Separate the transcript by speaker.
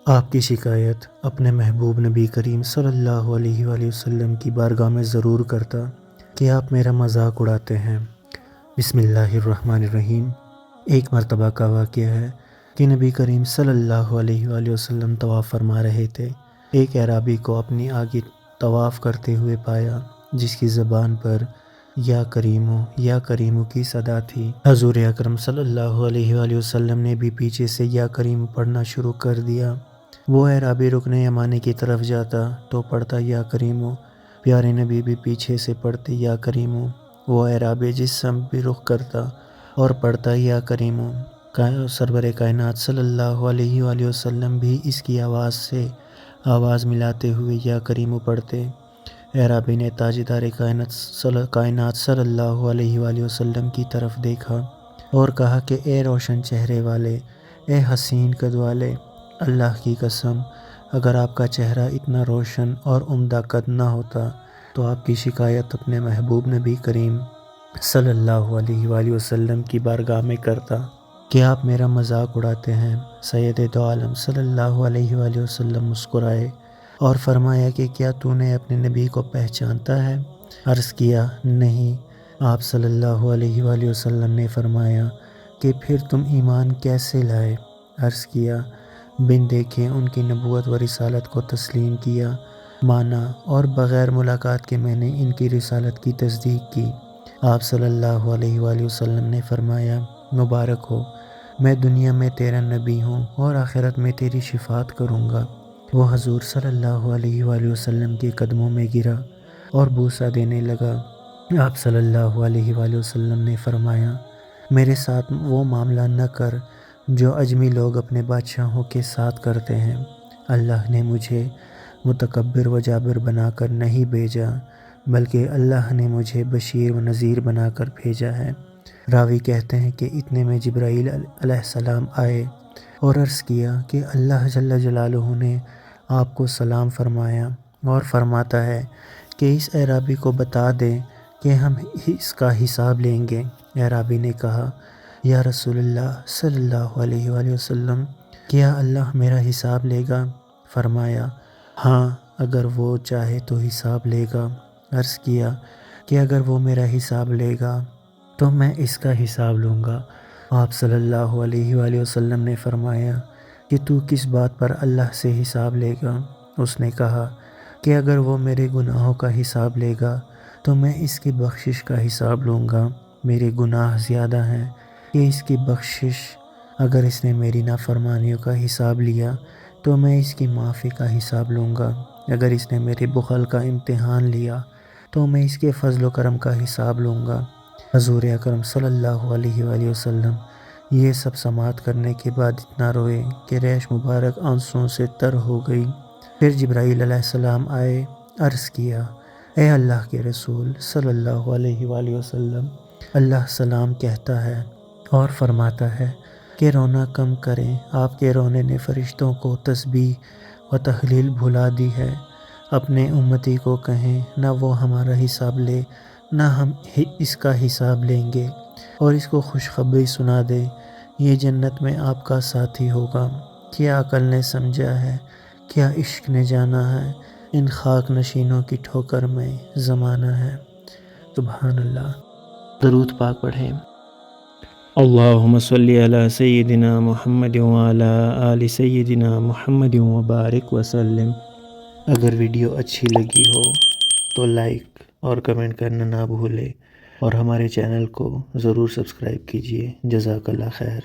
Speaker 1: آپ کی شکایت اپنے محبوب نبی کریم صلی اللہ علیہ وآلہ وسلم کی بارگاہ میں ضرور کرتا کہ آپ میرا مذاق اڑاتے ہیں۔ بسم اللہ الرحمن الرحیم۔ ایک مرتبہ کا واقعہ ہے کہ نبی کریم صلی اللہ علیہ وآلہ وسلم طواف فرما رہے تھے۔ ایک اعرابی کو اپنی آگے طواف کرتے ہوئے پایا، جس کی زبان پر یا کریمو کی صدا تھی۔ حضور اکرم صلی اللہ علیہ وآلہ وسلم نے بھی پیچھے سے یا کریمو پڑھنا شروع کر دیا۔ وہ اعرابی رکن یمانی کی طرف جاتا تو پڑھتا یا کریمو، پیارے نبی بھی پیچھے سے پڑھتے یا کریمو۔ وہ اعرابی جس سمت بھی رخ کرتا اور پڑھتا یا کریمو، سرور کائنات صلی اللہ علیہ وآلہ وسلم بھی اس کی آواز سے آواز ملاتے ہوئے یا کریمو پڑھتے۔ اعرابی نے تاجدار کائنات صلی اللہ علیہ وآلہ وسلم کی طرف دیکھا اور کہا کہ اے روشن چہرے والے، اے حسین قد والے، اللہ کی قسم اگر آپ کا چہرہ اتنا روشن اور عمدہ قد نہ ہوتا تو آپ کی شکایت اپنے محبوب نبی کریم صلی اللہ علیہ وآلہ وسلم کی بارگاہ میں کرتا کہ آپ میرا مذاق اڑاتے ہیں۔ سید دو عالم صلی اللہ علیہ وآلہ وسلم مسکرائے اور فرمایا کہ کیا تو نے اپنے نبی کو پہچانتا ہے؟ عرض کیا نہیں۔ آپ صلی اللہ علیہ وآلہ وسلم نے فرمایا کہ پھر تم ایمان کیسے لائے؟ عرض کیا بن دیکھے ان کی نبوت و رسالت کو تسلیم کیا، مانا اور بغیر ملاقات کے میں نے ان کی رسالت کی تصدیق کی۔ آپ صلی اللہ علیہ وآلہ وسلم نے فرمایا مبارک ہو، میں دنیا میں تیرا نبی ہوں اور آخرت میں تیری شفاعت کروں گا۔ وہ حضور صلی اللہ علیہ وآلہ وسلم کے قدموں میں گرا اور بوسہ دینے لگا۔ آپ صلی اللہ علیہ وآلہ وسلم نے فرمایا میرے ساتھ وہ معاملہ نہ کر جو اجمی لوگ اپنے بادشاہوں کے ساتھ کرتے ہیں۔ اللہ نے مجھے متکبر و جابر بنا کر نہیں بھیجا، بلکہ اللہ نے مجھے بشیر و نذیر بنا کر بھیجا ہے۔ راوی کہتے ہیں کہ اتنے میں جبرائیل علیہ السلام آئے اور عرض کیا کہ اللہ جل جلالہ نے آپ کو سلام فرمایا اور فرماتا ہے کہ اس اعرابی کو بتا دیں کہ ہم اس کا حساب لیں گے۔ اعرابی نے کہا یا رسول اللہ صلی اللہ علیہ وآلہ وسلم، کیا اللہ میرا حساب لے گا؟ فرمایا ہاں، اگر وہ چاہے تو حساب لے گا۔ عرض کیا کہ اگر وہ میرا حساب لے گا تو میں اس کا حساب لوں گا۔ آپ صلی اللہ علیہ وآلہ وسلم نے فرمایا کہ تو کس بات پر اللہ سے حساب لے گا؟ اس نے کہا کہ اگر وہ میرے گناہوں کا حساب لے گا تو میں اس کی بخشش کا حساب لوں گا۔ میرے گناہ زیادہ ہیں کہ اس کی بخشش، اگر اس نے میری نافرمانیوں کا حساب لیا تو میں اس کی معافی کا حساب لوں گا۔ اگر اس نے میرے بخل کا امتحان لیا تو میں اس کے فضل و کرم کا حساب لوں گا۔ حضور اکرم صلی اللہ علیہ وآلہ وسلم یہ سب سماعت کرنے کے بعد اتنا روئے کہ ریش مبارک آنسوؤں سے تر ہو گئی۔ پھر جبرائیل علیہ السلام آئے، عرض کیا اے اللہ کے رسول صلی اللہ علیہ وآلہ وسلم، اللہ سلام کہتا ہے اور فرماتا ہے کہ رونا کم کریں۔ آپ کے رونے نے فرشتوں کو تسبیح و تحلیل بھلا دی ہے۔ اپنے امتی کو کہیں نہ وہ ہمارا حساب لے نہ ہم اس کا حساب لیں گے، اور اس کو خوشخبری سنا دے یہ جنت میں آپ کا ساتھی ہوگا۔ کیا عقل نے سمجھا ہے، کیا عشق نے جانا ہے، ان خاک نشینوں کی ٹھوکر میں زمانہ ہے۔ سبحان اللہ۔ درود پاک پڑھیں۔
Speaker 2: اللہم صلی علی سیدنا محمد وعلی آل سیدنا محمد وبارک وسلم۔
Speaker 1: اگر ویڈیو اچھی لگی ہو تو لائک اور کمنٹ کرنا نہ بھولے، اور ہمارے چینل کو ضرور سبسکرائب کیجیے۔ جزاک اللہ خیر۔